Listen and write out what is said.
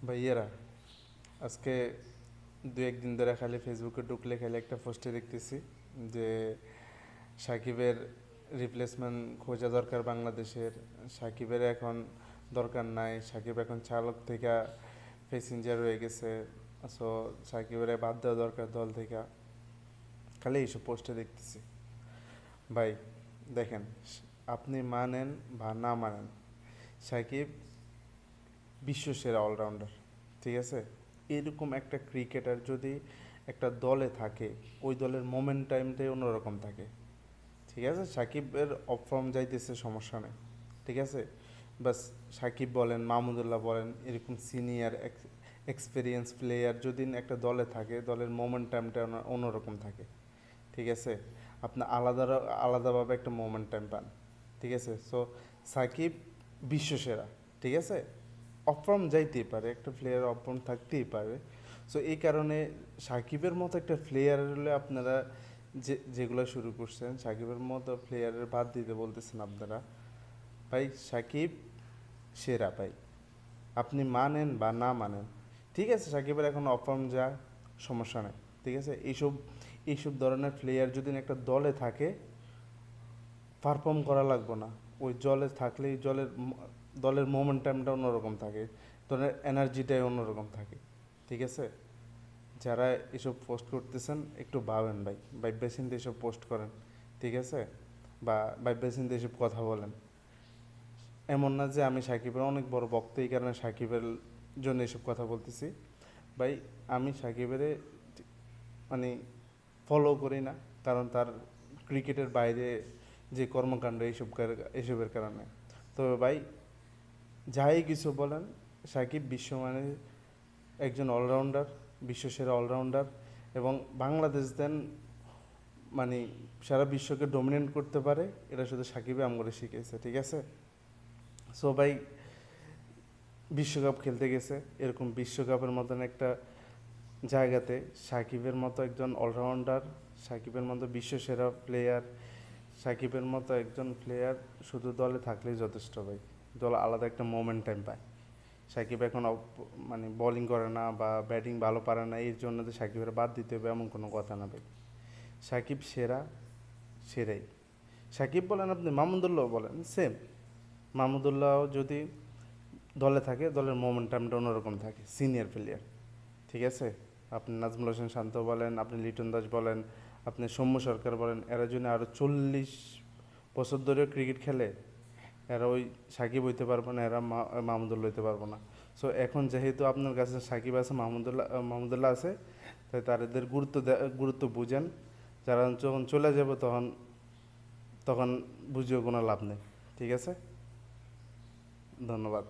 ভাইয়েরা, আজকে দু একদিন ধরে খালি ফেসবুকে ঢুকলে খালি একটা পোস্টে দেখতেছি যে সাকিবের রিপ্লেসমেন্ট খোঁজা দরকার বাংলাদেশের। সাকিবের এখন দরকার নাই, সাকিব এখন চালক থেকে প্যাসেঞ্জার হয়ে গেছে। সো সাকিবের বাদ দেওয়া দরকার দল থেকে। খালি এইসব পোস্টে দেখতেছি। ভাই দেখেন, আপনি মানেন বা না মানেন, সাকিব বিশ্বসেরা অলরাউন্ডার, ঠিক আছে? এরকম একটা ক্রিকেটার যদি একটা দলে থাকে, ওই দলের মোমেন্টামটাই অন্যরকম থাকে, ঠিক আছে? সাকিবের অফ ফর্ম যাইতেছে, সমস্যা নেই, ঠিক আছে? বাস সাকিব বলেন, মাহমুদুল্লাহ বলেন, এরকম সিনিয়র এক্সপিরিয়েন্স প্লেয়ার যদি একটা দলে থাকে, দলের মোমেন্টামটা অন্যরকম থাকে, ঠিক আছে? আপনার আলাদাভাবে একটা মোমেন্টাম পান, ঠিক আছে? সো সাকিব বিশ্বসেরা, ঠিক আছে? অফর্ম যাইতেই পারে, একটা প্লেয়ার অফর্ম থাকতেই পারে। সো এই কারণে সাকিবের মতো একটা প্লেয়ার হলে আপনারা যেগুলো শুরু করছেন, সাকিবের মতো প্লেয়ারের বাদ দিতে বলতেছেন আপনারা। ভাই সাকিব সেরা ভাই, আপনি মানেন বা না মানেন, ঠিক আছে? সাকিবের এখন অফর্ম যা, সমস্যা নেই, ঠিক আছে? এইসব ধরনের প্লেয়ার যদি একটা দলে থাকে, পারফর্ম করা লাগবে না। ওই দলে থাকলেই দলের মোমেন্টামটা অন্যরকম থাকে, দলের এনার্জিটাই অন্যরকম থাকে, ঠিক আছে? যারা এসব পোস্ট করতেছেন একটু ভাবেন ভাই, ভাইবা চিন্তে এসব পোস্ট করেন, ঠিক আছে? বা ভাইবা চিন্তে এসব কথা বলেন। এমন না যে আমি সাকিবের অনেক বড় ভক্ত, এই কারণে সাকিবের জন্য এসব কথা বলতেছি। ভাই আমি সাকিবের মানে ফলো করি না, কারণ তার ক্রিকেটের বাইরে যে কর্মকাণ্ড এসবের কারণে। তবে ভাই যাই কিছু বলেন, সাকিব বিশ্বমানের একজন অলরাউন্ডার, বিশ্বসেরা অলরাউন্ডার, এবং বাংলাদেশ দেন মানে সারা বিশ্বকে ডমিনেট করতে পারে, এটা শুধু সাকিবে আমগরে শিখেছে, ঠিক আছে? সো ভাই বিশ্বকাপ খেলতে গেছে, এরকম বিশ্বকাপের মতন একটা জায়গাতে সাকিবের মতো একজন অলরাউন্ডার, সাকিবের মতো বিশ্বসেরা প্লেয়ার, সাকিবের মতো একজন প্লেয়ার শুধু দলে থাকলেই যথেষ্ট ভাই। দল আলাদা একটা মোমেন্টাম পায়। সাকিব এখন মানে বোলিং করে না বা ব্যাটিং ভালো পারে না, এর জন্য যে সাকিবের বাদ দিতে হবে এমন কোনো কথা না ভাই। সাকিব সেরা, সেরাই। সাকিব বলেন, আপনি মাহমুদুল্লাহ বলেন, সেম। মাহমুদুল্লাহ যদি দলে থাকে, দলের মোমেন্টামটা অন্যরকম থাকে, সিনিয়র প্লেয়ার, ঠিক আছে? আপনি নাজমুল হোসেন শান্ত বলেন, আপনি লিটন দাস বলেন, আপনি সৌম্য সরকার বলেন, এরা যদি আরও 40 বছর ধরেও ক্রিকেট খেলে, এরা ওই সাকিব হইতে পারবো না, এরা মাহমুদুল্লাহ হইতে পারবো না। সো এখন যেহেতু আপনার কাছে সাকিব আছে, মাহমুদুল্লাহ আছে, তাই তাদের গুরুত্ব বুঝেন। যারা যখন চলে যাব তখন তখন বুঝিও কোনো লাভ নেই, ঠিক আছে? ধন্যবাদ।